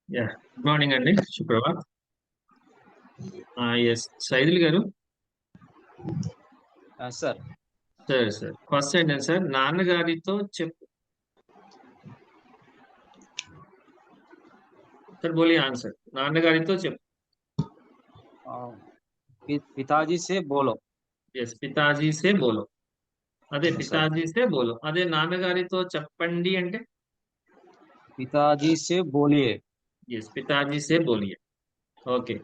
Yeah good morning అండి, Suprabhat. Yes Saidul గారు. Sir సరే సార్, ఫస్ట్ ఏంటంటే సార్, నాన్నగారితో చెప్పు. సార్ బోలిए ఆన్సర్. నాన్నగారితో చెప్పు. पिताजी से बोलो। ఎస్ పితాజీ సే బోలో. అదే सर పితాజీ సే బోలో. అదే నాన్నగారితో చెప్పండి అంటే पिताजी से बोलिए। ఎస్ పితాజీ సే బోలిए. ఓకే.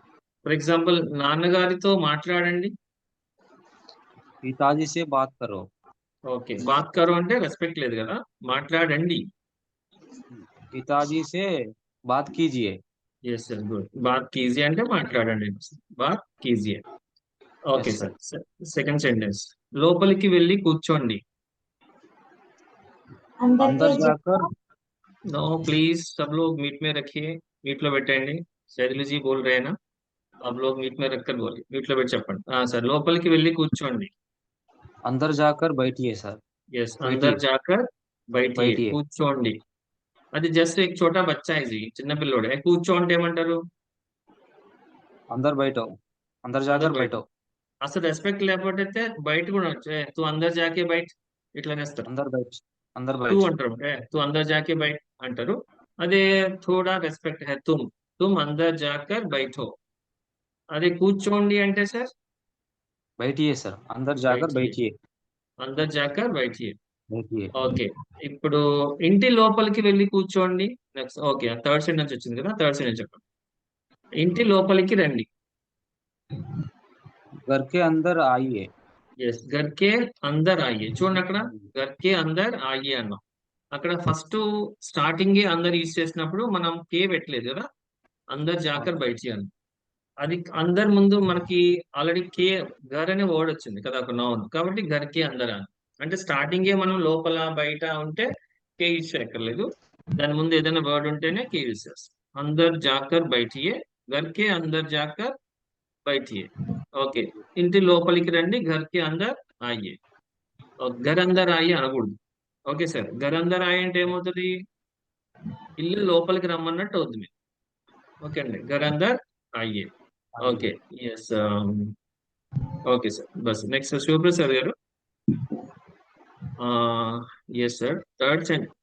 ఫర్ ఎగ్జాంపుల్, నాన్నగారితో మాట్లాడండి. पिताजी से बात करो। ఓకే, బాత్ కరో అంటే రెస్పెక్ట్ లేదు కదా, మాట్లాడండి. पिताजी से बात कीजिए। Yes sir, good. బాత్ కీజియే అంటే మాట్లాడండి. బాత్ కీజియే. Okay yes sir. Sir. Second sentence, లోపలికి వెళ్ళి కూర్చోండి. अंदर जाकर नो प्लीज, सब लोग मीट में रखिए. मीट లో పెట్టండి. శైలు జీ బోల్ रहे हैं ना, आप लोग मीट में रखकर बोलिए. मीट లో పెట్టి చెప్పండి. సార్, లోపలికి వెళ్ళి కూర్చోండి. अंदर जाकर बैठिए सर। ఎస్ बैठिए अंदर जाकर बैठिए, बैठिए। కూర్చోండి. అది జస్ట్ एक छोटा बच्चा है, చిన్న పిల్లోడే. కూర్చో అంటే ఏమంటారు? अंदर बैठो। अंदर అందరు जाकर బయట. बैठो। అసలు రెస్పెక్ట్ లేకపోతే బయట కూడా వచ్చే తూ అందరు జాకే బయట ఇట్లానే వేస్తారు. अंदर बैठ। अंदर तू बैठ। అంటారు, తూ అందర్ జాకే బైట్ అంటారు. అదే థోడా రెస్పెక్ట్ హై తుమ్. తుమ్ అందర్ జాకర్ బైఠో. అదే కూర్చోండి అంటే సార్ बैठिए सर। अंदर जाकर బైఠియే. बैठिए। అందర్ జాకర్ బైఠియే. बैठिए। ఓకే. ఇప్పుడు ఇంటి లోపలికి వెళ్ళి కూర్చోండి. నెక్స్ట్ ఓకే, థర్డ్ సెంటెన్స్ వచ్చింది కదా, థర్డ్ సెంటెన్స్ చెప్పండి. ఇంటి లోపలికి రండి. घर के अंदर आइए। ఎస్ గర్కే అందర్ ఆయ్యే. చూడండి అక్కడ గర్కే అందర్ ఆయ్యే అన్నాం. అక్కడ ఫస్ట్ స్టార్టింగ్ అందరు యూజ్ చేసినప్పుడు మనం కే పెట్టలేదు కదా, అందర్ జాకర్ బైఠియే అన్నాం. అది అందరి ముందు మనకి ఆల్రెడీ కే గర్ అనే వర్డ్ వచ్చింది కదా, ఒక నౌన్. కాబట్టి గర్కే అందర్ అని అంటే స్టార్టింగే మనం లోపల బయట ఉంటే కే యూజ్ చేయక్కర్లేదు. దాని ముందు ఏదైనా వర్డ్ ఉంటేనే కే యూజ్ చేస్తాం. అందర్ జాకర్ బైఠియే, గర్కే అందర్ జాకర్ బైఠియే. ఓకే. ఇంటి లోపలికి రండి, గర్కే అందర్ ఆయ్యే. గర్ అందర్ ఆయ్యే అనకూడదు. ఓకే సార్, గర్ అందర్ ఆయ్యే అంటే ఏమవుతుంది? ఇల్లు లోపలికి రమ్మన్నట్టు అవుతుంది మీకు. ఓకే అండి, గర్ అందర్ ఆయ్యే. ఓకే. ఎస్. Okay sir. బస్ నెక్స్ట్ శివప్రసాద్ గారు. Yes sir,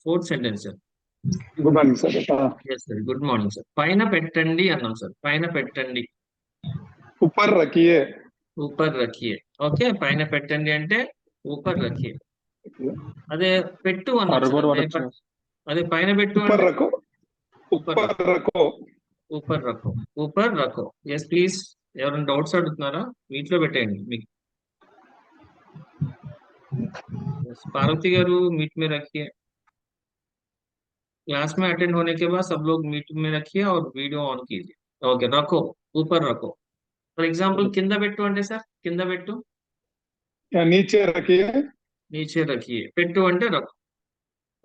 fourth sentence sir. Good morning sir. Yes sir, good morning sir. పైన పెట్టండి అన్నాం సార్. పైన పెట్టండి. ऊपर रखिए। ఊపర్ రఖియే. ఓకే, పైన పెట్టండి అంటే ఊపర్ రఖియే. అదే పెట్టు అన్నాం సార్. అదే పైన పెట్టు ऊपर అంటే रखो। ఊపర్ ऊपर రఖో. रखो। ఊపర్ రఖో. ఊపర్ రఖో. Yes please. ఎవరైనా డౌట్స్ అడుగుతున్నారా? వీటిలో పెట్టేయండి మీకు. Yes, पार्वती गारू मीट में रखिए. क्लास में अटेंड होने के बाद सब लोग मीट में रखिए और वीडियो ऑन कीजिए. ओके, रखो. ऊपर रखो. फॉर एग्जांपल కింద పెట్టు అంటే సార్, కింద పెట్టు. या नीचे रखिए। నీచే రఖియే. పెట్టు అంటే రఖో.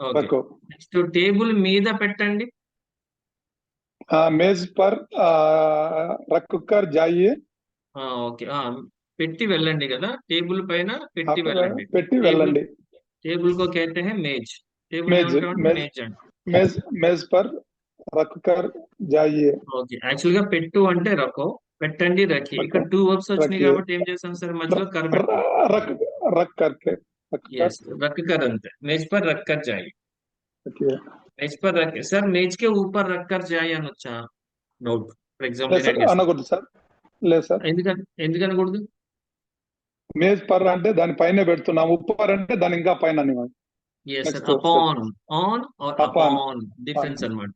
ఓకే. रखो। నెక్స్ట్ టేబుల్ మీద పెట్టండి. मेज पर रख कर जाइए। ఓకే. పెట్టి వెళ్ళండి కదా, టేబుల్ పైన పెట్టి आप వెళ్ళండి. पेटी టేబుల్ वेल्लंडी। టేబుల్ కో कहते हैं మేజ్. టేబుల్ मेज ఏమంటామంటే मेज మేజ్ అంటాం. मेज मेज पर रख कर जाइए। ఓకే, యాక్చువల్ గా పెట్టు అంటే రకో, పెట్టండి రఖి. ఇక్కడ रखो। 2 వర్బ్స్ వచ్చినాయి रखिए। కాబట్టి ఏం చేస్తాం సార్, మధ్యలో కర్ పెట్టాం. रख रख करके रख कर ఎస్, రక్ కర్ అంతే. మేజ్ పర్ రక్ కర్ జాయి. रखिए। మేజ్ పర్ రక్ సార్, మేజ్ కే ఊపర్ రక్ కర్ జాయి అనొచ్చా? డౌట్. ఫర్ ఎగ్జాంపుల్ లేదు నేను సార్, అడిగేస్తాను. అనకూడదు సార్. లేదు సార్, ఎందుకనకూడదు? మేజ్ పర్ అంటే దాని పైన పెడుతున్నాం, ఉప్పర్ అంటే దాని ఇంకా పైన అనేవాడు. Yes sir, next upon. On or upon. Upon difference అన్నమాట.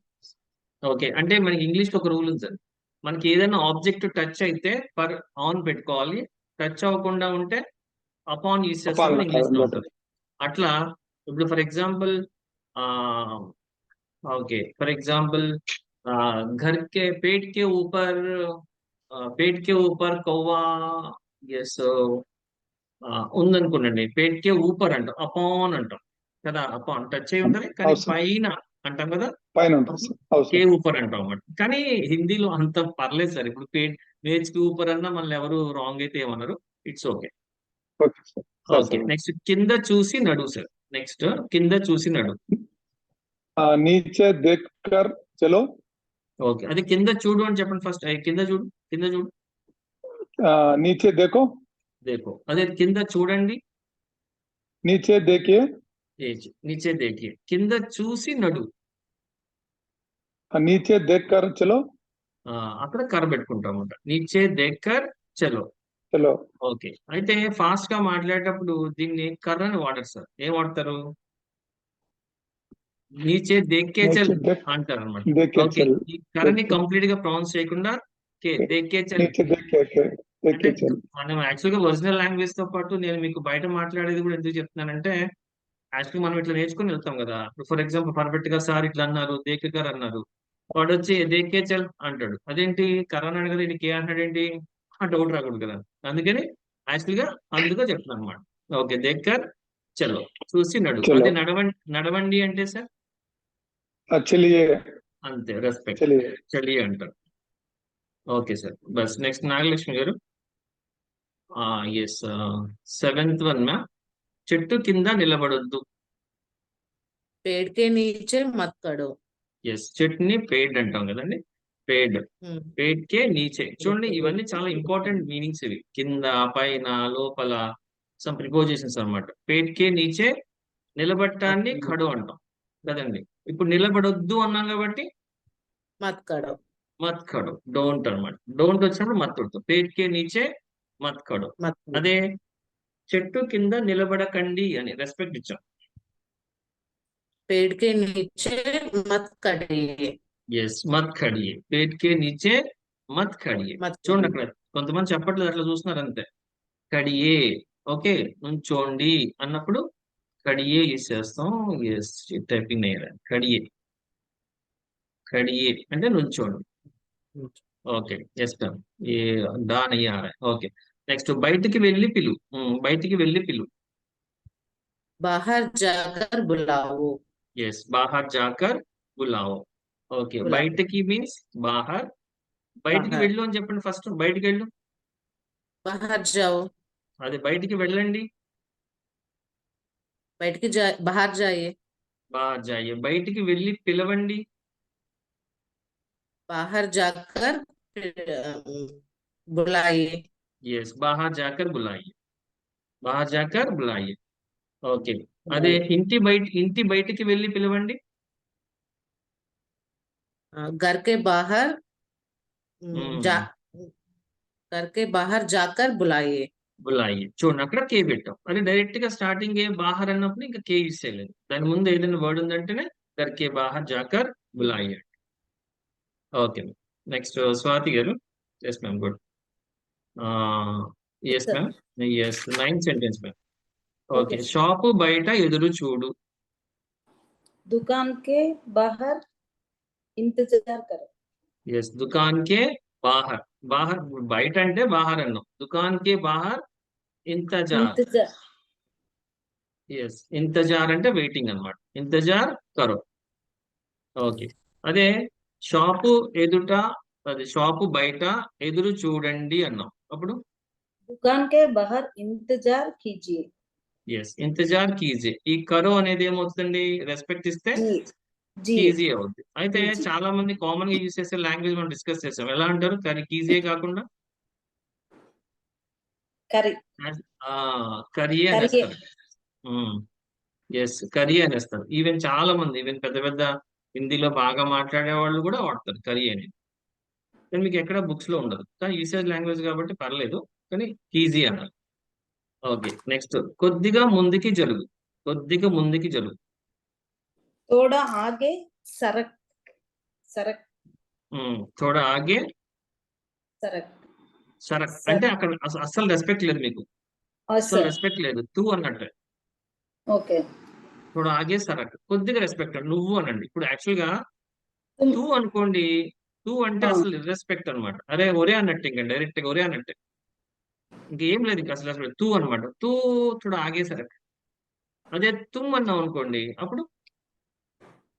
ఓకే, అంటే మనకి ఇంగ్లీష్ లో ఒక రూల్ ఉంది సార్. మనకి ఏదైనా ఆబ్జెక్ట్ టచ్ అయితే పర్ ఆన్ పెట్టుకోవాలి. టచ్ అవ్వకుండా ఉంటే అపాన్ యూజ్ చేస్తామని అపాన్ ఇంగ్లీష్ లో ఉంటుంది. అట్లా ఇప్పుడు for example okay, for example घर के पेट के ऊपर कौवा. ఎస్ ఉందనుకోండి, పేట్ కే ఊపర్ అంటాం, అపాన్ అంటాం కదా. అపాన్ టచ్ అయి ఉంటది కానీ అవసరం పైన అంటాం కదా, పైన ఉంటుంది సార్. కే అవసరం. ఊపర్ అంటాం అన్నమాట. కానీ హిందీలో అంత పర్లేదు సార్. ఇప్పుడు మేజ్ కి ఊపర్ అన్నా మనల్ని ఎవరు రాంగ్ అయితే ఏమన్నారు. It's okay. Okay sir. Sir okay, sir. Next కింద చూసి నడు సార్. నెక్స్ట్ కింద చూసి నడు. नीचे देख कर चलो। ఓకే, అది కింద చూడు అని చెప్పండి ఫస్ట్. కింద చూడు, కింద చూడు. नीचे देखो, దేకో, అదే కింద చూడండి. नीचे देखिए, నీచే దేకియే, కింద చూసి నడు. नीचे देखकर चलो, అక్కడ కర్ర పెట్టుకుంటాం అన్నమాట. నీచే దేక్కర్ చలో. चलो, ఓకే, అయితే ఫాస్ట్ గా మాట్లాడేటప్పుడు దీన్ని కర్రని వాడరు సార్. ఏం వాడతారు? నీచే దేక్కే చల్ नीचे देख అంటారు అనమాట. देखे ఓకే, चल, ఈ కర్రని देखे, కంప్లీట్ గా ప్రొనౌన్స్ చేయకుండా దేక్కే చల్. नीचे देखे అంటే देखे चल, మనం యాక్చువల్ గా ఒరిజినల్ లాంగ్వేజ్ తో పాటు నేను మీకు బయట మాట్లాడేది కూడా ఎందుకు చెప్తున్నానంటే, యాక్చువల్ మనం ఇట్లా నేర్చుకుని వెళ్తాం కదా. ఫర్ ఎగ్జాంపుల్ పర్ఫెక్ట్ గా సార్ ఇట్లా అన్నారు, దేకర్ అన్నారు, వాడు వచ్చి దేకే చల్ అంటాడు. అదేంటి కర్ర అన్నాడు కదా, ఇది కే అంటాడు ఏంటి, డౌట్ రాకూడదు కదా. అందుకని యాక్చువల్ గా అందుగా చెప్తున్నాను అనమాట. ఓకే, దేక్కర్ చలో, చూసి నడు. చలో. అదే నడవండి అంటే సార్ चलिए, అంతే, రెస్పెక్ట్, चलिए, చలి అంటారు. ఓకే సార్, బస్ నెక్స్ట్ నాగలక్ష్మి గారు. Yes, 7th one ma'am. చెట్టు కింద నిలబడొద్దు. पेड़ के नीचे मत खड़ो। ఎస్, చెట్టుని పేడ్ అంటాం కదండి. పేడ్, हम्म, పేడ్ కే నీచే. చూడండి, ఇవన్నీ చాలా ఇంపార్టెంట్ మీనింగ్స్ ఇవి. కింద, పైన, లోపల, సమ్ ప్రిపోజిషన్స్ అన్నమాట. పేడ్ కే నీచే, నిలబట్టాన్ని ఖడు అంటాం కదండి. ఇప్పుడు నిలబడొద్దు అన్నాం కాబట్టి मत खड़ो। మత్ ఖడు, డోంట్ అన్నమాట. డోంట్ వచ్చినప్పుడు మత్ కొడుతాం. పేడ్ కే నీచే మత్ ఖడు. मत खड़ो। అదే చెట్టు కింద నిలబడకండి అని రెస్పెక్ట్ ఇచ్చాం. पेड़ के नीचे मत खड़िए। ఎస్, మత్ ఖడియే, పేడ్ కే నీచే మత్ ఖడియే. మత్ చూడండి, ఖడియే. అక్కడ కొంతమంది చెప్పట్లేదు, అట్లా చూస్తున్నారు అంతే. కడియే, ఓకే, నుంచోండి అన్నప్పుడు కడియే యూస్ చేస్తాం. ఎస్, టైపింగ్ అయ్యారు. కడియే, కడియే అంటే నుంచోండి. Okay, yes ma'am. ఏ డాన్ అయ్యారా. ఓకే, నెక్స్ట్ బయటికి వెళ్ళి పిలు. బయటికి వెళ్ళి పిలు. बाहर जाकर बुलाओ। ఎస్, బాహర్ జాకర్ బులావో. ఓకే, बुलाओ। బయటికి మీన్స్ బాహర్. బయటికి बाहर, వెళ్ళు అని చెప్పండి ఫస్ట్. బయటికి వెళ్ళు, बाहर जाओ। అది బయటికి వెళ్ళండి. बैठ के जा, बाहर जाइए। బాహర్ జాయే, బయటికి వెళ్ళి పిలవండి. बाहर जाकर बुलाइए। ఎస్, బాహర్ జాకర్ బులాయి, బాహర్ జాకర్ బులాయి. ఓకే, అదే ఇంటి బయటికి వెళ్ళి పిలవండి. घर के बाहर మ్మ్. जा घर के बाहर जाकर बुलाइए। బులాయి, చూడండి అక్కడ కే పెట్టాం. అది డైరెక్ట్ గా స్టార్టింగ్ ఏ బాహర్ అన్నప్పుడు ఇంకా కే యూస్ చేయలేదు. దాని ముందు ఏదైనా వర్డ్ ఉందంటేనే కే బాహర్ జాకర్ బులాయి. ఓకే, నెక్స్ట్ స్వాతి గారు. Yes ma'am, good. Yes ma'am. Yes, 9th sentence ma'am. Okay, shop బయట ఎదురు చూడు. दुकान के बाहर इंतजार करो। ఎస్, దుకాన్ కే బాహర్. బాహర్ బయట అంటే బాహర్ అన్నాం. దుకాన్ కే బాహర్ ఇంతజార్. इंतजार, ఎస్, ఇంతజార్ అంటే వెయిటింగ్ అన్నమాట. ఇంతజార్ కరో. ఓకే, అదే షాపు ఎదుట, అది షాపు బయట ఎదురు చూడండి అన్నాం. అప్పుడు दुकान के बाहर इंतजार कीजिए। ఎస్, ఇంతజార్ కీజే. ఈ కరో అనేది ఏమవుతుందండి, రెస్పెక్ట్ ఇస్తే जी जी ఈజీ అవుద్ది. అయితే जी। చాలా మంది కామన్ గా యూజ్ చేసే లాంగ్వేజ్ మనం డిస్కస్ చేసాం. ఎలా అంటారు, కీజే కాకుండా करी కరియే కరియే అనేస్తారు. ఎస్, కరియే అనేస్తారు. ఈవెన్ చాలా మంది, ఈవెన్ పెద్ద పెద్ద హిందీలో బాగా మాట్లాడే వాళ్ళు కూడా వాడతారు కరియే అనేది. కానీ మీకు ఎక్కడ బుక్స్ లో ఉండదు, కానీ యూసేజ్ లాంగ్వేజ్ కాబట్టి పర్లేదు, కానీ ఈజీ అన్నారు. ఓకే, నెక్స్ట్ కొద్దిగా ముందుకి జరుగు. కొద్దిగా ముందుకి జరుగు. थोड़ा आगे सरक सरक थोड़ा आगे सरक సరక్ సరే. అంటే అక్కడ అస్సలు రెస్పెక్ట్ లేదు మీకు, అస్సలు सर రెస్పెక్ట్ లేదు. తూ అన్నట్టు. ओके। थोड़ा आगे సరక్, కొద్దిగా రెస్పెక్ట్. నువ్వు అనండి. ఇప్పుడు యాక్చువల్ గా तुम తూ అనుకోండి, తూ అంటే हाँ, అసలు రెస్పెక్ట్ అన్నమాట. అరే ఒరే అన్నట్టు, ఇంకా డైరెక్ట్ గా ఒరే అన్నట్టే, ఇంకేం లేదు ఇంకా అసలు. అసలు తూ అనమాట. తూ थोड़ा आगे సరక్. అదే తుమ్ అన్నాం అనుకోండి, అప్పుడు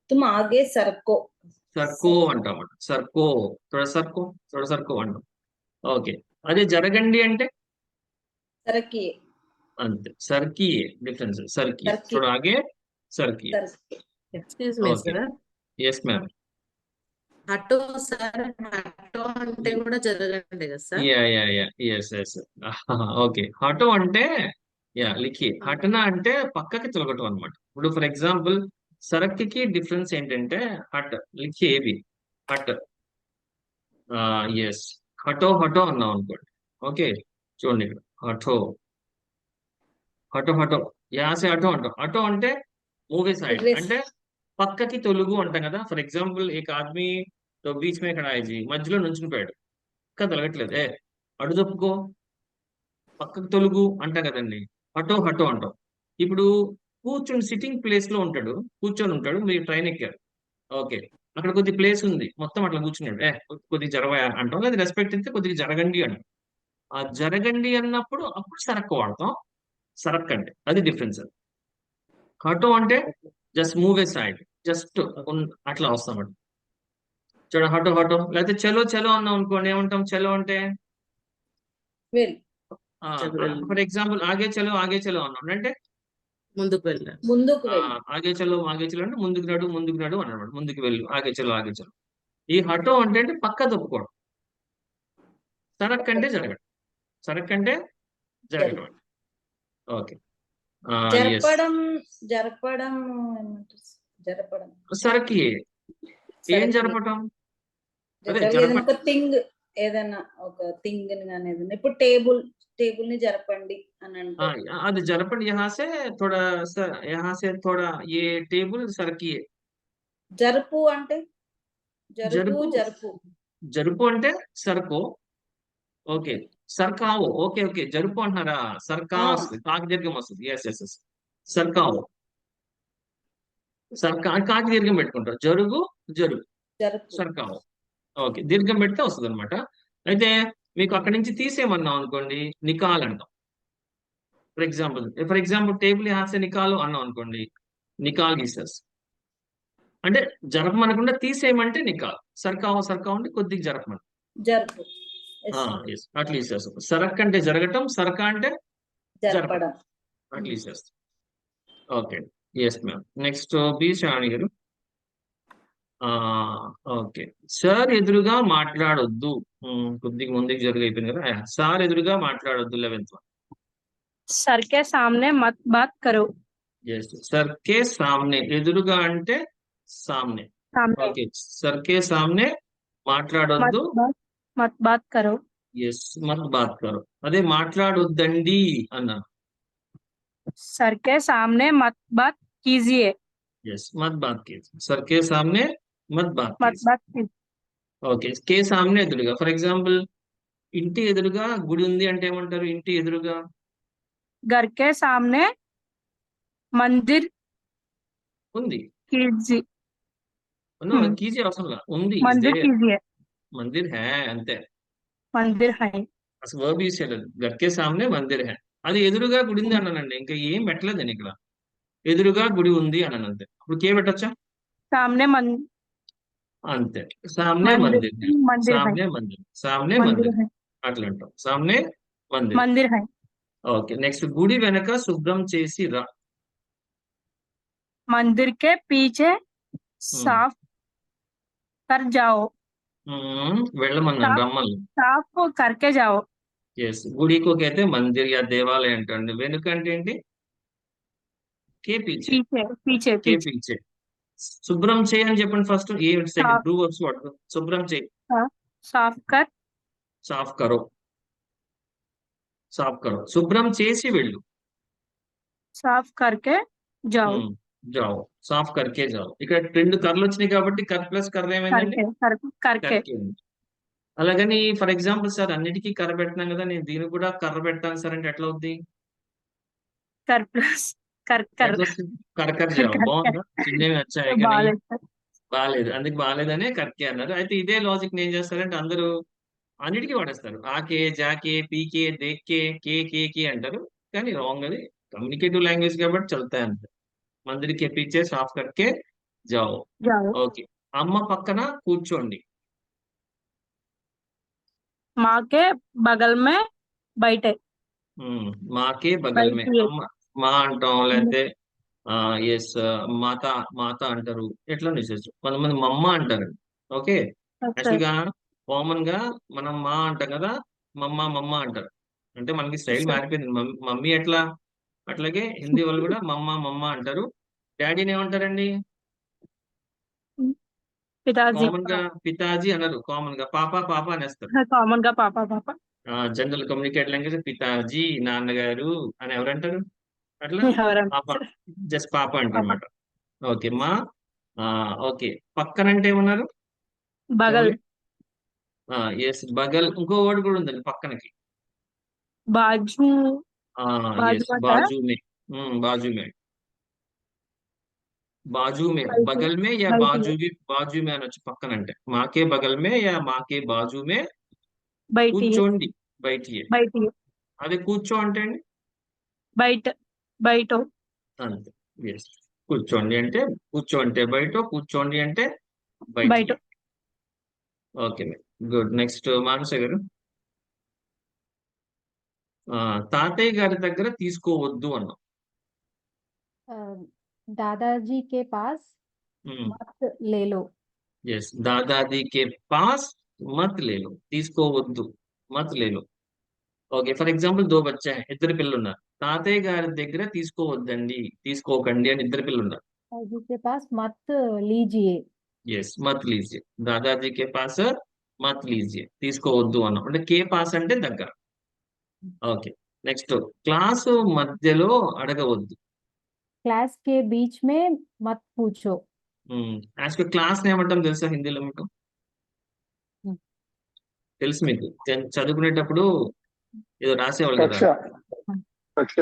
तुम आगे सरको సర్కో అంటాం. సర్కో, थोड़ा సర్కో అంటాం. ఓకే, అదే జరగండి అంటే सरकिए అంతే, సర్కియే. డిఫరెన్స్ సర్కియే. सरकी थोड़ा आगे సర్కియే. सरकी। Excuse me okay, sir, yes ma'am. హటో సార్, హటో అంటే కూడా జరగండి కదా సార్. Yes okay. హటో అంటే లిఖి. హటన అంటే పక్కకి తొలగటం అనమాట. ఇప్పుడు ఫర్ ఎగ్జాంపుల్ సరక్కి డిఫరెన్స్ ఏంటంటే హట్ లిఖి ఏవి హట్ ఎస్ హటో హటో అన్నాం అనుకోండి. ఓకే చూడండి ఇక్కడ హటో హటో హటో యాసే హటో అంటాం. హటో అంటే మూవీ సైడ్ Regress. అంటే పక్కకి తొలుగు అంటాం కదా. ఫర్ ఎగ్జాంపుల్ एक आदमी तो बीच में खड़ा है जी, మధ్యలో నుంచుని పోయాడు, ఇంకా తొలగట్లేదు, అడు తప్పుకో పక్కకు తొలుగు అంటాం కదండి. హటో హటో అంటాం. ఇప్పుడు కూర్చొని సిట్టింగ్ ప్లేస్ లో ఉంటాడు, కూర్చొని ఉంటాడు, మీరు ట్రైన్ ఎక్కారు, ఓకే అక్కడ కొద్ది ప్లేస్ ఉంది, మొత్తం అట్లా కూర్చున్నాడు, కొద్దిగా జరగయా అంటాం, లేదా రెస్పెక్ట్ ఇస్తే కొద్దిగా జరగండి అంటాం. ఆ జరగండి అన్నప్పుడు అప్పుడు సరక్కు వాడతాం. సరక్ అంటే అది డిఫరెన్స్. హటో అంటే just move A side, just అట్లా వస్తామంట. చూడ హటో హటో. లేకపోతే చలో చలో అన్నాం అనుకోండి, ఏమంటాం చలో అంటే Will. ఫర్ ఎగ్జాంపుల్ ఆగే చలో అన్నాం అంటే ముందుకు వెళ్ళాలి. ముందుకు వెళ్ళు. ఆగే చలో అంటే ముందుకు నడు అన్నమాట. ముందుకు వెళ్ళు, ఆగే చలో. ఈ హటో అంటే పక్క తప్పుకోవడం. సరక్ అంటే జరగడం. సరక్ అంటే జరగడం. ఓకే ఎస్ జరపడం జరపడం ఏమంటారు? జరపడం సరక్కి ఏం సరక్కి. జరపటం? అదే ఏదైనా జరప ఒక థింగ్, ఏదైనా ఒక థింగ్ కానీ ఏదైనా, ఇప్పుడు టేబుల్ ని జరపండి అని అంటే అది జరపండి. यहाँ से थोड़ा ये टेबल सरकिए. జరుపు అంటే జరుపు జరుపు జరుపు అంటే సరుకు. ఓకే సర్కావు. ఓకే జరుపు అంటున్నారా? సర్కా వస్తుంది, కాకి దీర్ఘం వస్తుంది. ఎస్ సర్కావు. కాకి దీర్ఘం పెట్టుకుంటారు. జరుగు జరుగు జరుపు సర్కావు. ఓకే దీర్ఘం పెడితే వస్తుంది అనమాట. అయితే మీకు అక్కడి నుంచి తీసేయమన్నాం అనుకోండి, నికాల్ అంటాం. ఫర్ ఎగ్జాంపుల్ టేబుల్ హాసే నికాలు అన్నాం అనుకోండి, నికాల్ గీసేస్ అంటే జరపమనకుండా తీసేయమంటే నికాల్. సర్కావు అంటే కొద్దిగా జరపమని. జరుపు Yes. yes అట్లా ఇచ్చేస్తాం. సరక్ అంటే జరగటం, సరక అంటే జరపడం. అట్లా ఇచ్చేస్తాం. Okay yes ma'am. Next B Sravani గారు. ఓకే సార్ ఎదురుగా మాట్లాడొద్దు. కొద్దిగా ముందుకు జరిగిపోయింది కదా. సార్ ఎదురుగా మాట్లాడొద్దు 11th one. सर के सामने मत बात करो. ఎస్ సర్ కే సామ్నే. ఎదురుగా అంటే సామ్నే. सामने ఓకే సర్ కే సామ్నే మాట్లాడొద్దు. मत बात करो. ఎస్ మత్ బాత్ కరో. అదే మాట్లాడొద్దండి అన్నాను. सर के सामने मत बात कीजिए. ఎస్ మత్ బాత్ కీజిए. సర్ కే సామ్నే మత్ బాత్ मत కీజిए. बात कीजिए. ఓకే కే సామ్నే ఎదురుగా. ఫర్ ఎగ్జాంపుల్ ఇంటి ఎదురుగా గుడి ఉంది అంటే ఏమంటారు? ఇంటి ఎదురుగా. घर के सामने मंदिर ఉంది. कीजिए. కీజీ అవసరం ఉంది. मंदिर कीजिए. మందిర్ హే అంతే. मंदिर है. అసలు వర్బ్ యూస్ చేయలేదు. గర్కే సామ్నే మందిర్ హే. అది ఎదురుగా గుడి ఉంది అన్నానండి, ఇంకా ఏం పెట్టలేదు నేను ఇక్కడ. ఎదురుగా గుడి ఉంది అన్నాను అంతే. ఇప్పుడు కే పెట్టచ్చా? सामने అంతే. సామ్నే मंदिर మందిర్ హే. मंदिर है. సామ్నే మందిర్. సామ్నే मंदिर మందిర్ है. అట్లా అంటాం. సామ్నే మందిర్. मंदिर है. ఓకే నెక్స్ట్ గుడి వెనక శుభ్రం చేసి రా. मंदिर के पीछे साफ कर जाओ. వెళ్ళమన్నాను, రమ్మని. साफ करके जाओ. ఎస్ గుడికోకైతే మందిర్ యా దేవాలయం అంటండి. వెనుక అంటే ఏంటి? కే పీచే. पीछे पीछे కే पीछे. పీచే. శుభ్రం చేయి అని చెప్పండి ఫస్ట్. ఏ సెకండ్ ట్రూ వర్బ్స్ వాడు. శుభ్రం చేయి. साफ कर. సాఫ్ కరో. సాఫ్ కరో. శుభ్రం చేసి వెళ్ళు. साफ करके जाओ. జాओ. సాఫ్ కర్కే జాओ. ఇక్కడ రెండు కర్రలు వచ్చినాయి కాబట్టి కర్ ప్లస్ కర్ర ఏమైందండి? करके కర్కే ఉంది. అలాగని ఫర్ ఎగ్జాంపుల్ సార్ అన్నిటికీ కర్ర పెట్టినాం కదా, నేను దీనికి కూడా కర్ర పెట్టాను సార్ అంటే ఎట్లా అవుద్ది? कर प्लस कर कर కరకర్ జాओ. బాగుందా? చిన్నవి వచ్చాయి కానీ బాలేదు సార్. బాగాలేదు. అందుకు బాగాలేదనే కర్కే అన్నారు. అయితే ఇదే లాజిక్ నేను చేస్తారంటే అందరూ అన్నిటికీ వాడేస్తారు. ఆకే, జాకే, పీకే, దేక్కే, కే అంటారు. కానీ రాంగ్. అది కమ్యూనికేటివ్ లాంగ్వేజ్ కాబట్టి చదువుతాయి అంతే. మందిరికి పీచే సాఫ్ కర్కే జాओ. जाओ. ఓకే అమ్మ పక్కన కూర్చోండి. माँ के बगल में बैठे. మాకే బగల్ మే. బయటికి. అమ్మ మా అంటాం, లేకపోతే ఎస్ మాత అంటారు. ఎట్లా నిశ్చయించు. కొంతమంది మమ్మ అంటారు. ఓకే. Yes, sir. యాక్చువల్ గా కామన్ గా మనం మా అంటాం కదా, మమ్మ అంటారు. అంటే మనకి స్టైల్ Yes, sir. మారిపోయింది. మమ్మీ ఎట్లా, అట్లాగే హిందీ వాళ్ళు కూడా మమ్మ అంటారు. డాడీని ఏమంటారండి? पिताजी కామన్ గా పితాజీ అనరు, కామన్ గా పాప అనేస్తారు. कॉमन का पापा पापा జనరల్ కమ్యూనికేట్ లాంగ్వేజ్ పితాజీ నాన్నగారు అని ఎవరంటారు? అట్లా ఎవరన్నా పాప, జస్ట్ పాప అంటారు పాప. అనమాట. ఓకే మా. ఓకే, పక్కనంటే ఏమన్నారు? बगल ఎస్ బగల్. ఇంకో వర్డ్ కూడా ఉందండి పక్కనకి. बाजू बाजू ఎస్ का था బాజు మే. బాజు మే, బాజు మే, बल्कि బగల్ మే యా बल्कि బాజు మే అనొచ్చు పక్కన అంటే. మాకే బగల్ మే యా మాకే బాజు మే. बैठी है కూర్చోండి, బయటియే. बैठी है అదే కూర్చో అంటే అండి बैठ बैठो అంతే. ఎస్, కూర్చోండి అంటే కూర్చో అంటే బయట, కూర్చోండి అంటే బయట. बैठो ఓకే, గుడ్. నెక్స్ట్ మానస గారు. తాతయ్య గారి దగ్గర తీసుకోవద్దు అన్నాం. दादाजी के पास मत ले लो। ఎస్, దాదాది కే పాస్ మత్ లేలో, తీసుకోవద్దు, మత్ లేలో. ఓకే, ఫర్ ఎగ్జాంపుల్ దో బచ్చా హై, ఇద్దరు పిల్లలు ఉన్నారు. తాతయ్య గారి దగ్గర తీసుకోవద్దండి, తీసుకోకండి అని ఇద్దరు పిల్లలు ఉన్నారు. दादाजी के पास मत लीजिए। ఎస్, మత్ లీజియే. దాదాజీ కే పాస్ మత్ లీజియే, తీసుకోవద్దు అన్నాం. అంటే కే పాస్ అంటే దగ్గర. ఓకే, నెక్స్ట్ క్లాసు మధ్యలో అడగవద్దు. क्लास के बीच में मत पूछो। యాక్చువల్ క్లాస్ ఏమంటాం తెలుసా హిందీలో మీకు? Hmm. తెలుసు మీకు, చదువుకునేటప్పుడు ఏదో రాసేవాళ్ళు కదా. కక్ష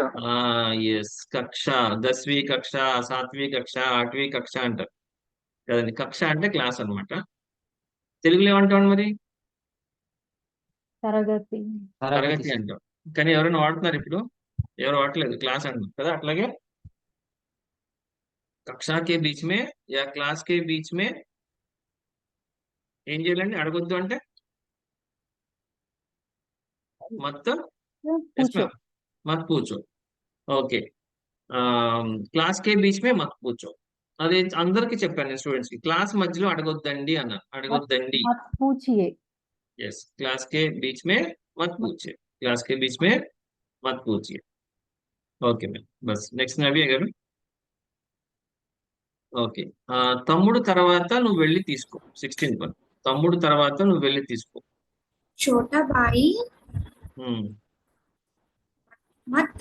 ఎస్, కక్ష. 10वीं కక్ష, 7वीं కక్ష, 8वीं కక్ష అంటారు కదండి. కక్ష అంటే క్లాస్ అన్నమాట. తెలుగులో ఏమంటాం మరి? तरगति। తరగతి అంటాం. కానీ ఎవరైనా వాడుతున్నారు ఇప్పుడు? ఎవరు వాడట్లేదు, క్లాస్ అంటారు కదా. అట్లాగే కక్షా కే బీచ్ మే యా క్లాస్ కే బీచ్ మే ఏం చేయాలండి? అడగొద్దు అంటే మత్ पूछो। మత్ పూచో. ఓకే, క్లాస్ కే బీచ్ మే మత్ పూచో. అదే అందరికి చెప్పాను నేను స్టూడెంట్స్ కి, క్లాస్ మధ్యలో అడగొద్దండి అన్నాను. అడగొద్దండి. मत पूछिए। ఎస్, క్లాస్ కే బీచ్ మే మత్ పూచిए, క్లాస్ కే బీచ్ మే మత్ పూచిए. ఓకే మ్యామ్, బస్. నెక్స్ట్ నవ్య గారు. ఓకే, తమ్ముడు తర్వాత నువ్వు వెళ్ళి తీసుకో. 16th వన్, తమ్ముడు తర్వాత నువ్వు వెళ్ళి తీసుకో. छोटा भाई ఉమ్. मत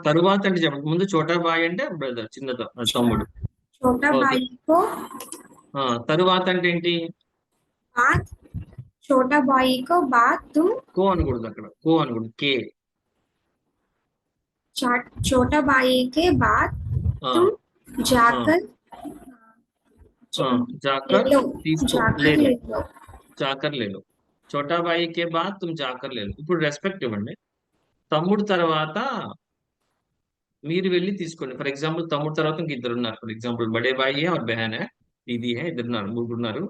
తరువాత అంటే చెప్పండి. ముందు చోటా బాయ్ అంటే బ్రదర్, చిన్న తమ్ముడు. छोटा Okay. भाई को తరువాత అంటే ఏంటి? बात छोटा भाई को बात तुम కో అనకూడదు అక్కడ, కో అనకూడదు, కే. छोटा भाई के बाद ఆ, तुम जाकर జాకర్ ले लो తీసుకో, जाकर లేదు, ले लो జాకర్ లేదు. చోటా బాయి కే బాద్ తుమ్ జాకర్ లేదు. ఇప్పుడు రెస్పెక్ట్ ఇవ్వండి. తమ్ముడు తర్వాత మీరు వెళ్ళి తీసుకోండి. ఫర్ ఎగ్జాంపుల్ తమ్ముడు తర్వాత ఇంక ఇద్దరు ఉన్నారు. ఫర్ ఎగ్జాంపుల్ బడే బాయి హై और बहन है, దీదీ హై, ఇద్దరు ఉన్నారు, ముగ్గురు ఉన్నారు.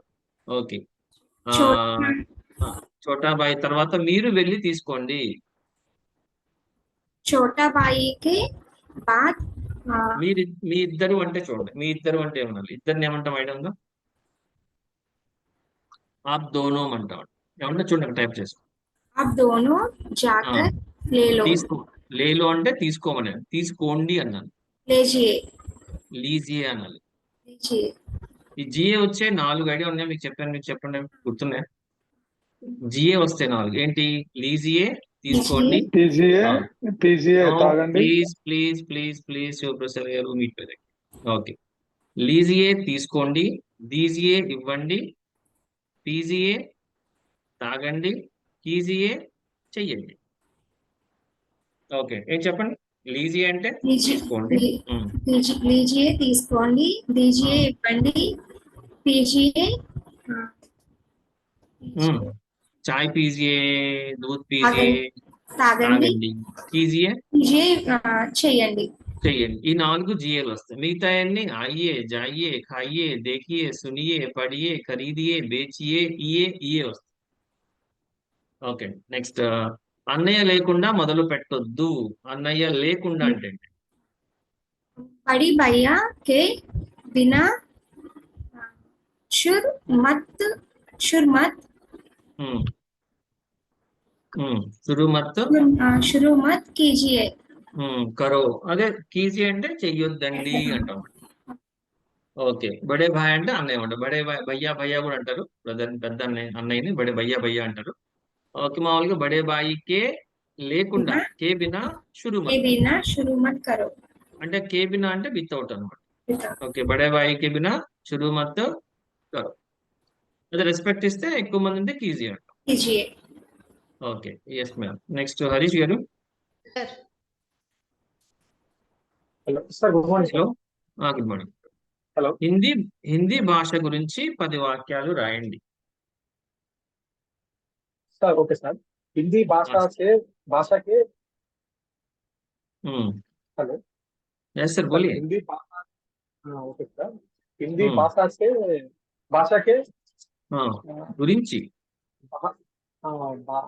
ఓకే, छोटा చోటా బాయి తర్వాత మీరు వెళ్ళి తీసుకోండి. छोटा भाई के बाद మీ ఇద్దరు అంటే చూడండి, మీ ఇద్దరు అంటే ఏమనాలి? ఇద్దరిని ఏమంటాం ఐడియా ఉందా? ఆప్ దోనో అంటాం. ఏమంటే చూడండి, టైప్ చేసి. आप दोनों जाकर ले लो తీసుకో, లేలో అంటే తీసుకోమని, తీసుకోండి అన్నాను. लीजिए లీజియే అనాలి. लीजिए ఈ జిఏ వచ్చే 4 ఐడియా ఉన్నాయి మీకు చెప్పాను, మీకు చెప్పండి, గుర్తున్నాయి? జిఏ వస్తే 4 ఏంటి? లీజియే తీసుకోండి. పీజీఏ తాగండి. ప్లీజ్ శివప్రసాద్ గారు మీట్ పెద్ద. ఓకే, లీజియే తీసుకోండి, దీజియే ఇవ్వండి, పీజియే తాగండి, కీజియే చెయ్యండి. ఓకే, ఏం చెప్పండి? లీజియే అంటే తీసుకోండి, लीजिए తీసుకోండి, दीजिए ఇవ్వండి, पीजिए చాయ్ పీజియే, దూద్ పీజియే, తాగండి, తాగండి, కీజియే कीजिए చేయండి. చెయ్యండి. ఈ 4 జిఏలు వస్తాయి. మిగతా అన్ని ఆయియే, జాయియే, ఖాయియే, దేఖియే, సునియే, పడియే, ఖరీదియే, బేచియే, ఇయే వస్తాయి. ఓకే, నెక్స్ట్ అన్నయ్య లేకుండా మొదలు పెట్టొద్దు. అన్నయ్య లేకుండా అంటే ఏంటి? बड़ी भैया के बिना शुर मत ఉమ్, शुरू मत शुरू मत कीजिए కరో. అదే కీజీ అంటే చెయ్యొద్దండి అంటాం. ఓకే, బడే భాయ్ అంటే అన్నయ్య ఉంటారు. బడే భయ్యా భయ్యా కూడా అంటారు. బ్రదర్ పెద్ద అన్నయ్యని బడే భయ్యా భయ్యా అంటారు. ఓకే, మామూలుగా బడే బాయికే లేకుండా కే బినా షురు के మత్ बिना शुरू मत करो అంటే కే బినా అంటే వితౌట్ అనమాట. ఓకే, బడే బాయికే బినా షురు మత్ కరో. అదే రెస్పెక్ట్ ఇస్తే ఎక్కువ మంది ఉంటే కీజీ అంటాం. कीजिए okay, yes ma'am. Next Harish గారు. Hello sir, good morning hello, sir. Good morning. Hello Hindi భాష గురించి 10 వాక్యాలు రాయండి. Sir, okay sir. हिंदी भाषा के हेलो ఎస్ సార్, सर, బోలియే. हिंदी भाषा, हाँ ओके सर. हिंदी हम्म। भाषा के గురించి बा- हाँ, बार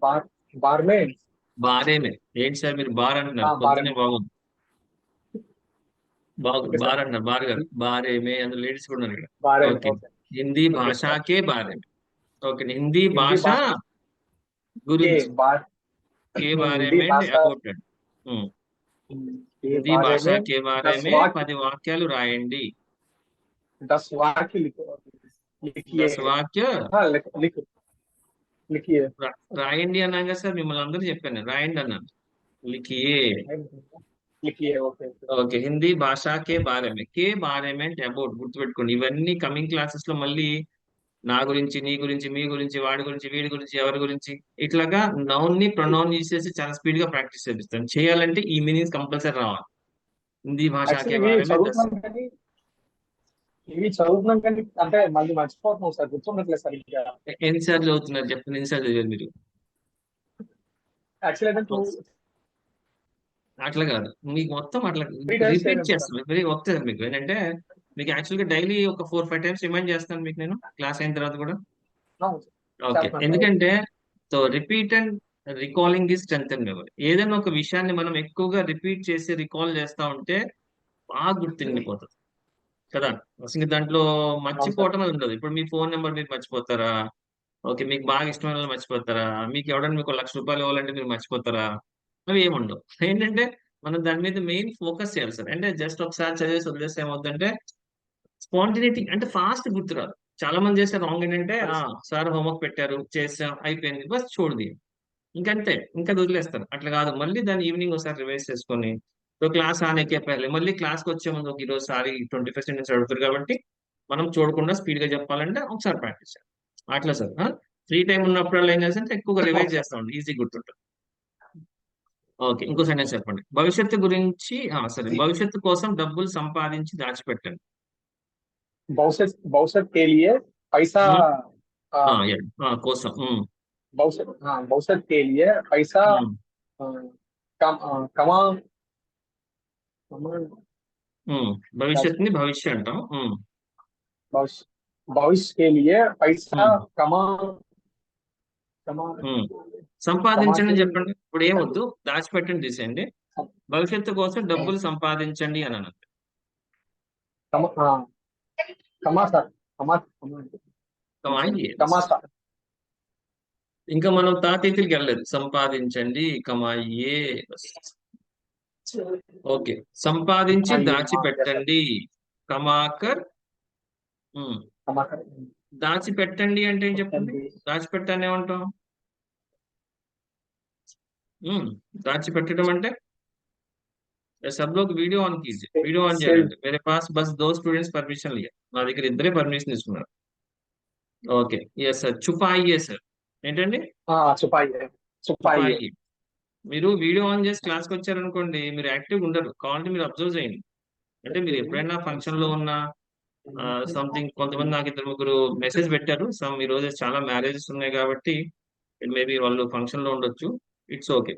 बार बार में బారేమే. ఏంటి సార్ మీరు బార్ అంటున్నారు? బారే. పొద్దునే బాగుంది. Okay sir. బార్ అంటున్నారు. బార్ గారు బారేమే, అందులో లేడీస్ కూడా ఉన్నారు ఇక్కడ. बारे में ఓకే, ओके. హిందీ ఓకే భాషకే బారేమే. ఓకే, హిందీ हिंदी భాష भाषा के గురించి बार కే हिंदी బారేమే అంటే भाषा అబౌట్ అండి. के హిందీ बारे భాష में కే 10 బారేమే वाक्य 10 వాక్యాలు రాయండి. 10 वाक्य लिखिए. 10 వాక్య हाँ, लिखिए. రాయండి అన్నాం కదా సార్, మిమ్మల్ని అందరూ చెప్పాను రాయండి అన్నాను. లిఖియే. लिखिए ओके. ఓకే, హిందీ భాషకే బారేమే. కే బారేమే అంటే అబౌట్. గుర్తుపెట్టుకోండి, ఇవన్నీ కమింగ్ క్లాసెస్ లో మళ్ళీ నా గురించి, నీ గురించి, మీ గురించి, వాడి గురించి, వీడి గురించి, ఎవరి గురించి, ఇట్లాగా నౌన్ ని ప్రొనౌన్ చేసేసి చాలా స్పీడ్ గా ప్రాక్టీస్ చేపిస్తాను. చేయాలంటే ఈ మీనింగ్స్ కంపల్సరీ రావాలి. హిందీ భాషకే యాక్చువల్లీ బారేమే ఇవి చదువుతున్నాం కానీ అంటే మళ్ళీ మర్చిపోతున్నాం సార్, గుర్తుండట్లేదు సార్. ఇంకా ఎన్నిసార్లు చదువుతున్నారు చెప్పండి, ఎన్నిసార్లు చదివారు మీరు? యాక్చువల్లీ అయితే అట్లా కాదు, మీకు మొత్తం అట్లా 3 times రిపీట్ చేయడం సార్. చేస్తాను. వెరీ వస్తుంది మీకు ఏంటంటే, మీకు యాక్చువల్ గా డైలీ ఒక 4-5 టైమ్స్ రిమైండ్ చేస్తాను మీకు నేను క్లాస్ అయిన తర్వాత కూడా. అవును సార్. ఓకే, చేస్తాను సార్. ఎందుకంటే so repeat and recalling is strength and memory. ఏదైనా ఒక విషయాన్ని మనం ఎక్కువగా రిపీట్ చేసి రికాల్ చేస్తా ఉంటే బాగా గుర్తుండిపోతుంది కదా. అసలు దాంట్లో మర్చిపోవటం అది ఉండదు. ఇప్పుడు మీ ఫోన్ నెంబర్ మీరు మర్చిపోతారా? ఓకే, మీకు బాగా ఇష్టమైన వాళ్ళు మర్చిపోతారా? మీకు ఎవడన్నా మీకు 1,00,000 రూపాయలు ఇవ్వాలంటే మీరు మర్చిపోతారా? అవి ఏముండవు. ఏంటంటే మనం దాని మీద మెయిన్ ఫోకస్ చేయాలి సార్. అంటే జస్ట్ ఒకసారి చదివేసి వదిలేస్తే ఏమవుతుందంటే స్పాంటినిటీ అంటే ఫాస్ట్ గుర్తురాదు. చాలా మంది చేసే రాంగ్ ఏంటంటే సార్ హోంవర్క్ పెట్టారు, చేసాం, అయిపోయింది, బస్ చూడది, ఇంకంతే, ఇంకా వదిలేస్తారు. అట్లా కాదు, మళ్ళీ దాన్ని ఈవినింగ్ ఒకసారి రివైజ్ చేసుకొని క్లాస్ ఆనేకే పहले మళ్ళీ క్లాస్కి వచ్చే ముందు ఒక ఈరోజు సారి 25 సెకండ్స్ అడుగుతారు కాబట్టి మనం చూడకుండా స్పీడ్ గా చెప్పాలంటే ఒకసారి ప్రాక్టీస్ చేయాలి. అట్లా సార్. ఫ్రీ టైం ఉన్నప్పుడు ఏం చేస్తే ఎక్కువగా రివైజ్ చేస్తా ఉండి ఈజీ గుర్తుంటుంది. ఓకే, ఇంకో సెంటెన్స్ చెప్పండి. భవిష్యత్తు గురించి సరే, భవిష్యత్తు కోసం డబ్బులు సంపాదించి దాచిపెట్టండి. భవిష్యత్ के लिए पैसा కోసం भविष्यत के लिए पैसा कमा భవిష్యత్తుని భవిష్య అంటాం. भविष्य के लिए पैसा कमा సంపాదించండి అని చెప్పండి. ఇప్పుడు ఏమొద్దు, దాచిపెట్టండి తీసేయండి. భవిష్యత్తు కోసం డబ్బులు సంపాదించండి అని అన్నది. ఇంకా మనం తాతీతులకి వెళ్ళలేదు. సంపాదించండి, కమాయే. ఓకే, సంపాదించి దాచిపెట్టండి. కమాకర్ దాచిపెట్టండి అంటే ఏం చెప్పండి? దాచిపెట్టని ఏమంటాం? దాచిపెట్టడం అంటే सब लोग वीडियो ऑन कीजिए. वीडियो ऑन చేయాలంటే मेरे पास बस 2 स्टूडेंट्स परमिशन लिया. నా దగ్గర ఇద్దరే పర్మిషన్ తీసుకున్నారు. Okay, yes sir. చుపాయియే సార్. ఏంటండి? చుపాయి. మీరు వీడియో ఆన్ చేసి క్లాస్కి వచ్చారనుకోండి, మీరు యాక్టివ్ ఉండరు. కావాలంటే మీరు అబ్జర్వ్ చేయండి. అంటే మీరు ఎప్పుడైనా ఫంక్షన్ లో ఉన్న సంథింగ్, కొంతమంది నాకు 2-3 మెసేజ్ పెట్టారు. ఈ రోజు చాలా మ్యారేజెస్ ఉన్నాయి కాబట్టి మేబీ వాళ్ళు ఫంక్షన్ లో ఉండొచ్చు. It's okay.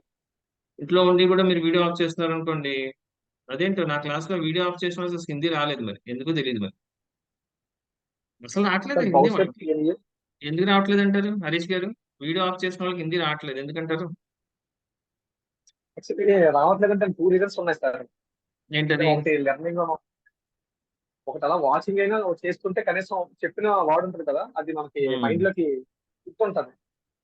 ఇంట్లో ఉండి కూడా మీరు వీడియో ఆఫ్ చేస్తున్నారు అనుకోండి, అదేంటో నా క్లాస్ లో వీడియో ఆఫ్ చేసిన అసలు హిందీ రాలేదు, మరి ఎందుకు తెలియదు. మరి అసలు రావట్లేదు హిందీ మనకి. ఎందుకు రావట్లేదు అంటారు హరీష్ గారు? వీడియో ఆఫ్ చేసిన వాళ్ళకి హిందీ రావట్లేదు ఎందుకంటారు? రావట్లేదంటే 2 రీజన్స్ ఉన్నాయి సార్. ఏంటది? ఒకటి అలా వాచింగ్ అయినా చేస్తుంటే కనీసం చెప్పిన వాడు ఉంటుంది కదా, అది మనకి Hmm. మైండ్ లోకి గుర్తుంటది.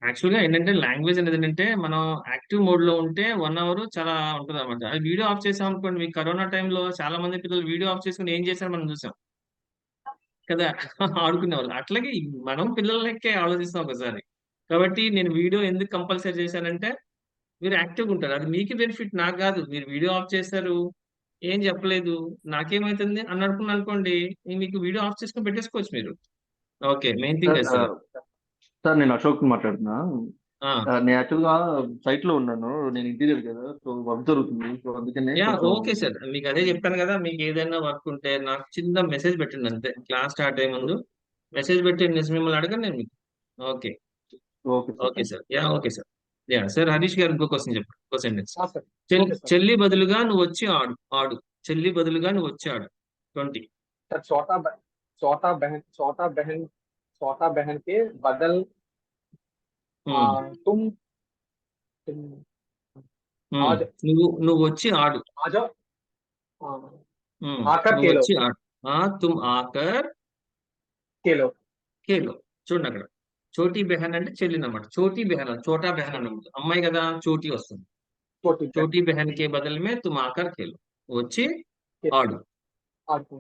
యాక్చువల్గా ఏంటంటే లాంగ్వేజ్ అనేది ఏంటంటే మనం యాక్టివ్ మోడ్ లో ఉంటే 1 అవర్ చాలా ఉంటుంది అనమాట. అది వీడియో ఆఫ్ చేసాం అనుకోండి, మీకు కరోనా టైంలో చాలా మంది పిల్లలు వీడియో ఆఫ్ చేసుకుని ఏం చేశారు మనం చూసాం కదా. ఆడుకునే వాళ్ళు అట్లాగే మనం పిల్లలకే ఆలోచిస్తాం ఒకసారి. కాబట్టి నేను వీడియో ఎందుకు కంపల్సరీ చేశానంటే మీరు యాక్టివ్గా ఉంటారు, అది మీకు బెనిఫిట్, నాకు కాదు. మీరు వీడియో ఆఫ్ చేశారు, ఏం చెప్పలేదు, నాకేమైతుంది అని అనుకున్నాను అనుకోండి, మీకు వీడియో ఆఫ్ చేసుకొని పెట్టేసుకోవచ్చు మీరు. ఓకే, మెయిన్ థింగ్ అది సార్. సార్ నేను అశోక్ మాట్లాడుతున్నా. నేను యాక్చువల్గా సైట్ లో ఉన్నాను, నేను ఇంటీరియర్ కదా, సో వర్క్ జరుగుతుంది, సో అందుకనే యా కొంచెం ఓకే సార్, మీకు అదే చెప్పాను కదా, మీకు ఏదైనా వర్క్ ఉంటే నాకు చిన్న మెసేజ్ పెట్టండి అంతే. క్లాస్ స్టార్ట్ అయ్యే ముందు మెసేజ్ పెట్టి మిమ్మల్ని అడగను నేను మీకు. Okay okay okay sir. Yeah okay sir. Yeah sir, Harish గారు ఇంకో క్వశ్చన్ చెప్పండి, ఇంకో సెంటెన్స్. Sir okay sir. చెల్లి బదులుగా నువ్వు వచ్చి ఆడు ఆడు చెల్లి బదులుగా నువ్వు వచ్చి ఆడు 20. सर छोटा बहन के बदल तुम आज నువ్వు వచ్చి ఆడు. आ जाओ आकर నువ్వు खेलो వచ్చి ఆడు. తుమ్ ఆకర్ खेलो ఖేలో. చూడండి అక్కడ చోటీ బెహన్ అంటే చెల్లి అన్నమాట. చోటీ బెహన్, చోటా బెహన్ అన్నమాట. అమ్మాయి కదా, చోటీ వస్తుంది. छोटी చోటీ బెహన్ కే బదల్ మే తుమ్ ఆకర్ ఖేలో, వచ్చి ఆడు. आकर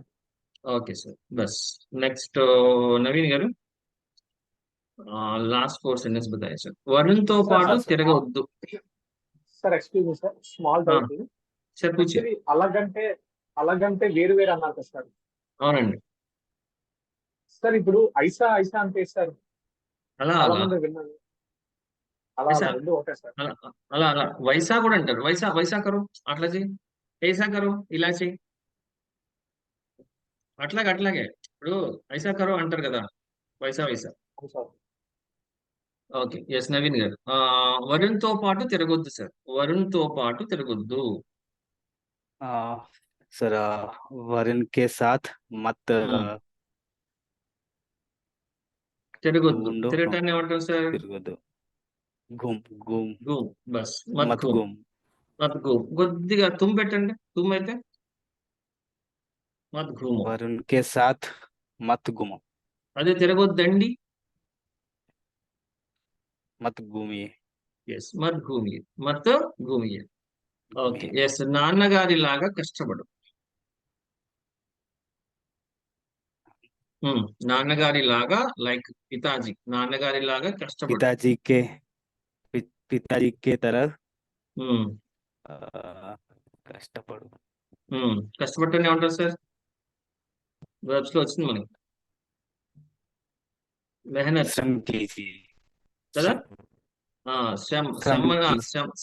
ఓకే సార్, బస్. నెక్స్ట్ నవీన్ గారు, లాస్ట్ 4 సెంటెన్స్ బతాయి సార్. వరుణ్ తో పాటు తిరగవద్దు. Sir excuse me sir small हाँ, डाउट సార్ పూచి. అలాగంటే వేరు వేరు అన్నారు కదా సార్. అవునండి, సార్ ఇప్పుడు ఐసా ఐసా అంటే సార్ అలా చాలా అలా మంది విన్నాను. అలా ఐసా రెండు ఒకటే సార్. అలా అలా అలా వైసా కూడా అంటారు. వైసా వైసా కరో, అట్లా చెయ్యి. ఐసా కరో, ఇలా చెయ్యి. అట్లాగే ఇప్పుడు ఐసా కరో అంటారు కదా, వైసా వైసా. అవును సార్. ఓకే, ఎస్ నవీన్ గారు. వరుణ్ తో పాటు తిరగొద్దు సార్, వరుణ్ తో పాటు తిరగొద్దు. सर वरुण के साथ मत తిరగొద్దు. ढूंढो తిరగటాన్ని ఏమంటారు సార్? తిరగదు घूम घूम గూమ్. బస్, మత్ मत గూమ్. घूम మత్ గూమ్. కొద్దిగా తుమ్ పెట్టండి, తుమ్ అయితే మత్ గూము. वरुण के साथ मत घूमो అదే తిరగొద్దండి. मत घूमिए ఎస్, మత్ గూమియే, మత్ గూమియే. Okay, yes. నాన్నగారి లాగా కష్టపడు. నాన్నగారి లాగా, లైక్ పితాజీ, నాన్నగారి లాగా కష్టపడు. पिताजी के तरह ఉమ్, कष्टपड़ो కష్టపడటం ఏమంటారు సార్? వర్బ్స్ లో వచ్చింది మనకి మెహనత్ श्रम कीजिए కదా. శ్రమ్ श्रम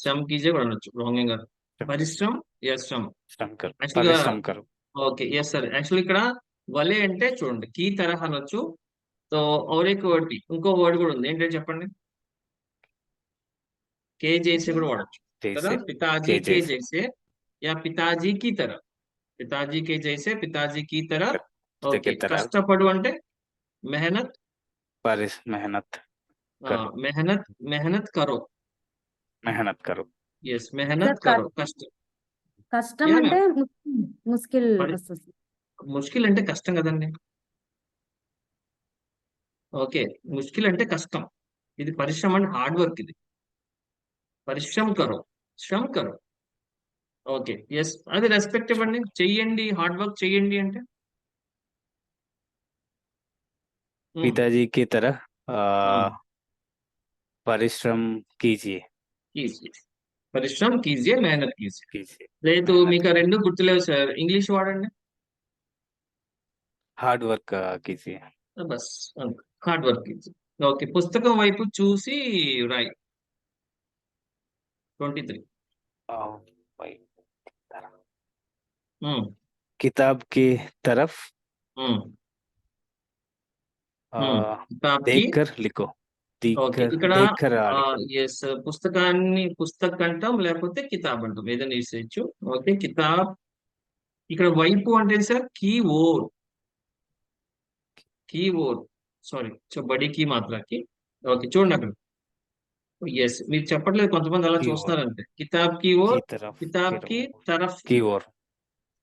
శ్రమ్ కీజే కూడా అనొచ్చు, రాంగ్ గారు. పరిశ్రమ్, ఎస్ శ్రమ్. श्रम करो యాక్చువల్గా परिश्रम करो ఓకే, ఎస్ సార్. యాక్చువల్లీ ఇక్కడ వలే అంటే చూడండి, కీ తరహా అనొచ్చు. సో ఒక వర్డ్ కి ఇంకో వర్డ్ కూడా ఉంది, ఏంటంటే చెప్పండి. కే జైసే కూడా వాడచ్చు కదా. जैसे పితాజీ के కే जैसे జైసే, యా పితాజీ కి తర, పితాజీ కే జైసే, పితాజీ కి తర. ఓకే, के तरह కష్టపడు అంటే మెహనత్, मेहनत करो మెహనత్ మెహనత్ కరో. मेहनत करो ఎస్, మెహనత్ కరో, కష్టం. కష్టం యా అంటే మ్యామ్. ముస్కిల్ మరి వస్తుంది. ముష్కిల్ అంటే కష్టం కదండి. ఓకే, ముష్కిల్ అంటే కష్టం. ఇది పరిశ్రమ అంటే హార్డ్ వర్క్. ఇది పరిశ్రమ కరో, శ్రమ్ కరో. Okay, yes. అది రెస్పెక్ట్ ఇవ్వండి, చెయ్యండి, హార్డ్ వర్క్ చెయ్యండి అంటే. पिताजी की तरह परिश्रम कीजिए పరిశ్రమ కీజియే, మెహనత్ కీజియే. कीजिए లేదు మీకు ఆ రెండు గుర్తులేవు సార్, ఇంగ్లీష్ వాడండి. हार्ड वर्क कीजिए బస్, హార్డ్ వర్క్ కీజియే. ఓకే, పుస్తకం వైపు చూసి రాయి 23. भाई ఉమ్, किताब की तरफ ఉమ్, కితాబ్ కి. देखकर लिखो ఓకే, ఇక్కడ देखकर लिखो ఎస్, పుస్తక్ అంటాం, లేకపోతే కితాబ్ అంటాం, ఏదైనా యూస్ చేయొచ్చు. ఓకే, కితాబ్. ఇక్కడ వైపు అంటే సార్ కీ ఓర్ సారీ, బడి కీ మాత్రకి. ఓకే, చూడండి అక్కడ. ఎస్, మీరు చెప్పట్లేదు, కొంతమంది అలా की ओर చూస్తున్నారంటే. కితాబ్ కి ఓర్, की तरफ కితాబ్ కి తరఫ్, की ओर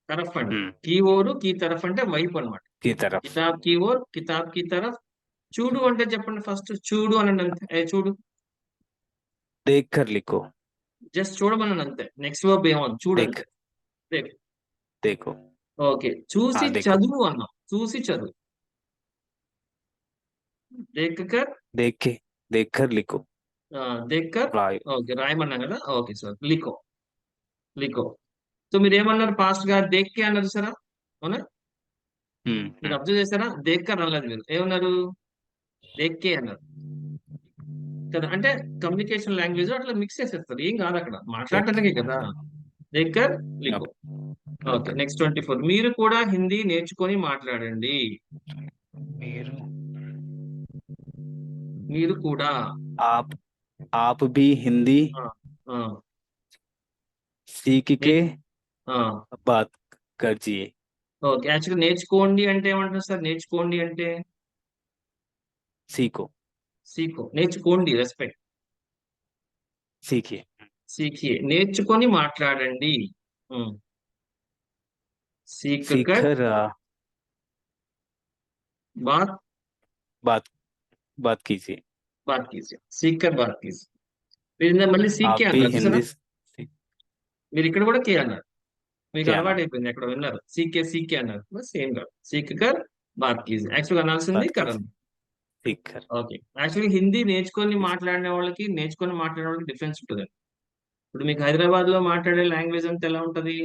तरफ अंटे हम्म, की ओर की तरफ అంటే వైపు అన్నమాట. की तरफ కితాబ్ की ओर किताब की तरफ చూడు అంటే చెప్పండి ఫస్ట్ చూడు అనండి అంతే చూడు देख कर लिखो జస్ట్ చూడమనండి అంతే నెక్స్ట్ వర్బ్ ఏమవుతుంది చూడు देख అంతే దేక్ देखो ఓకే చూసి हाँ देखो చదువు అన్నాం చూసి చదువు దేక్కర్ देख कर लिखो దేక్కర్ राय ఓకే రాయమన్నాం కదా ఓకే సార్ లిఖో లిఖో సో మీరు ఏమన్నారు పాస్ట్ గా దేక్కే అన్నారు సరా అవునా మీరు అబ్జర్వ్ చేస్తారా దేక్కర్ అనలేదు మీరు ఏమన్నారు దేక్కే అన్నారు కదా అంటే కమ్యూనికేషన్ లాంగ్వేజ్ అట్లా మిక్స్ చేసేస్తారు ఏం కాదు అక్కడ మాట్లాడటానికే కదా దేక్కర్ లిఖో ఓకే నెక్స్ట్ 24 మీరు కూడా హిందీ నేర్చుకొని మాట్లాడండి मेरू మీరు కూడా आप भी हिंदी ఆ, ఆ, सीख నే- के ఆ. बात कीजिए ఓకే యాక్చువల్గా నేర్చుకోండి అంటే ఏమంటారు సార్ నేర్చుకోండి అంటే सीखो సీఖో నేర్చుకోండి రెస్పెక్ట్ सीखिए సీఖియే నేర్చుకొని మాట్లాడండి ఉమ్. సీఖ్ కర్ सीखकर బాత్ बात बात कीजिए బాత్ కీజియే సీఖ్ కర్ బాత్ కీజియే మీరు ఇందాక మళ్ళీ आप సీకే भी అన్నారు చూసారా हिंदी सीख- మీరు ఇక్కడ కూడా కే అన్నారు మీకు के అలవాటు आना అయిపోయింది ఎక్కడ విన్నారు సీకే సీకే అన్నారు సేమ్ కాదు సీఖ్ కర్ బాత్ కీజియే యాక్చువల్గా అనాల్సింది बात కరణ్ कीजिए सीखकर ఓకే యాక్చువల్లీ హిందీ నేర్చుకొని మాట్లాడిన వాళ్ళకి నేర్చుకొని మాట్లాడే వాళ్ళకి డిఫరెన్స్ ఉంటుంది ఇప్పుడు మీకు హైదరాబాద్ లో మాట్లాడే లాంగ్వేజ్ అంతా ఎలా ఉంటది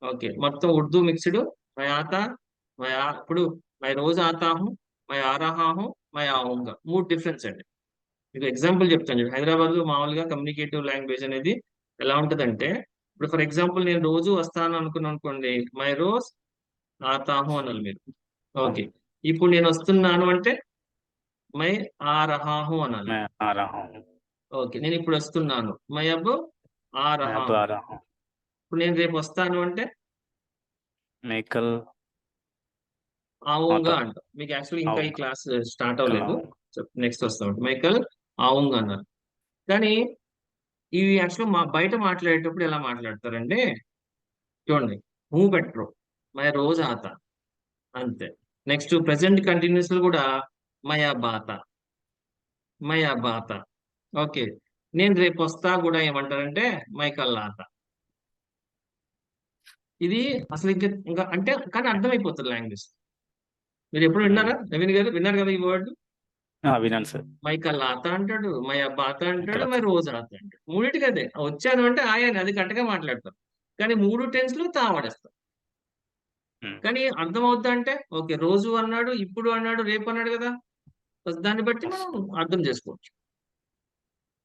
ఓకే మొత్తం ఉర్దూ మిక్స్డ్ మై ఆతా ఇప్పుడు మై రోజు ఆతా హూ మై ఆ రహా హూ మై ఆऊंगा మూడు డిఫరెన్స్ అండి మీకు ఎగ్జాంపుల్ చెప్తాను చూడండి హైదరాబాద్ లో మామూలుగా కమ్యూనికేటివ్ లాంగ్వేజ్ అనేది ఎలా ఉంటదంటే ఇప్పుడు ఫర్ ఎగ్జాంపుల్ నేను రోజు వస్తాను అనుకున్నాను అనుకోండి మై రోజ్ ఆతా హూ అనాలి మీరు ఓకే ఇప్పుడు నేను వస్తున్నాను అంటే మై ఆ రహా హూ అనాలి मैं आ रहा हूँ ఓకే నేను ఇప్పుడు వస్తున్నాను మై అబ్ ఆ मैं రహా अब హూ आ रहा हूँ ఇప్పుడు నేను రేపు వస్తాను అంటే मैं कल ఆవుంగా आता అంట మీకు యాక్చువల్లీ ఇంకా ఈ आऊंगा క్లాస్ స్టార్ట్ कल అవ్వలేదు आऊंगा నెక్స్ట్ వస్తాం మైకల్ ఆవుంగా అన్నారు కానీ ఇవి యాక్చువల్ మా బయట మాట్లాడేటప్పుడు ఎలా మాట్లాడతారంటే చూడండి హూ బెట్రో మై రోజు ఆత అంతే నెక్స్ట్ ప్రెసెంట్ కంటిన్యూస్ కూడా మయా బాత మయా బాత ఓకే నేను రేపు వస్తా కూడా ఏమంటారంటే మైకల్లాత ఇది అసలు ఇంకా అంటే కానీ అర్థమైపోతుంది లాంగ్వేజ్ మీరు ఎప్పుడు విన్నారా నవీన్ గారు విన్నారు కదా ఈ వర్డ్ हाँ विनन सर మైకల్ ఆత అంటాడు మై అబ్బాత అంటాడు कल మై రోజు ఆత అంటాడు మూడింటికి అదే వచ్చాను అంటే ఆయన అది కరెక్ట్గా మాట్లాడతారు కానీ మూడు టెన్స్ లో తా వాడేస్తారు కానీ అర్థం అవుద్దా అంటే ఓకే రోజు అన్నాడు ఇప్పుడు అన్నాడు రేపు అన్నాడు కదా దాన్ని బట్టి మనం అర్థం చేసుకోవచ్చు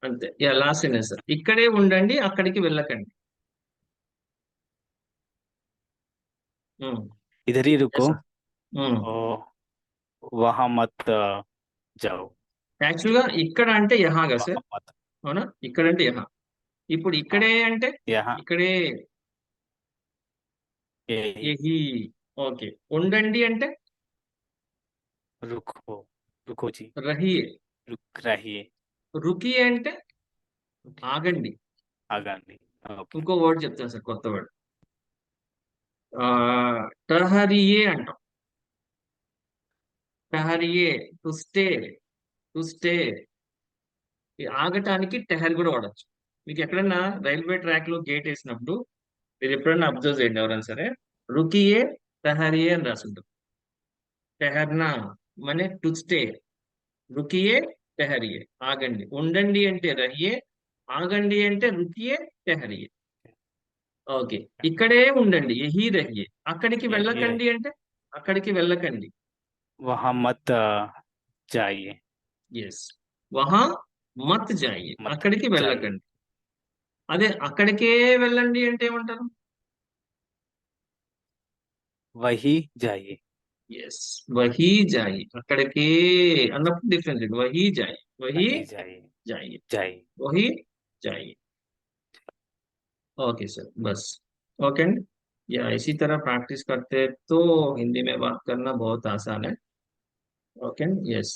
అంతే యా లాస్ట్ సార్ ఇక్కడే ఉండండి అక్కడికి వెళ్ళకండి इधर ही रुको ఉమ్. ओ वहां मत जाओ యాక్చువల్గా ఇక్కడ అంటే యహాగా సార్ वहां मत అవునా ఇక్కడ అంటే యహా ఇప్పుడు ఇక్కడే అంటే यहाँ ఇక్కడే यही యహీ ఓకే ఉండండి అంటే रुको रुको जी రహియే रुक रहिए రుకియే అంటే ఆగండి आगामी ओके ఇంకో వర్డ్ చెప్తాను సార్ కొత్త వర్డ్ టహరియే అంటాం టహరియే టు స్టే టు స్టే ఆగటానికి టెహర్ కూడా వాడచ్చు మీకు ఎక్కడన్నా రైల్వే ట్రాక్ లో గేట్ వేసినప్పుడు మీరు ఎప్పుడన్నా అబ్జర్వ్ చేయండి ఎవరైనా సరే రుకియే టహరియే అని రాసుంటారు టెహర్నా మనే టు స్టే రుకియే టెహరియే ఆగండి ఉండండి అంటే రహియే ఆగండి అంటే రుకియే టెహరియే ఓకే ఇక్కడే ఉండండి యహీ రహియే అక్కడికి यही వెళ్ళకండి रहिए అంటే అక్కడికి వెళ్ళకండి वहां मत जाइए ఎస్ వహా మత్ జాయియే मत అక్కడికి जाइए వెళ్ళకండి అదే అక్కడికే వెళ్ళండి అంటే ఏమంటారు वही जाइए ఎస్ వహీ జాయి అక్కడికే అన్నప్పుడు డిఫరెన్స్ ఇది వహీ జాయి వహీ वही जाइए జాయి जाइए वही चाहिए ओके सर बस ओके या इसी तरह प्रैक्टिस करते तो हिंदी में बात करना बहुत आसान है ओके यस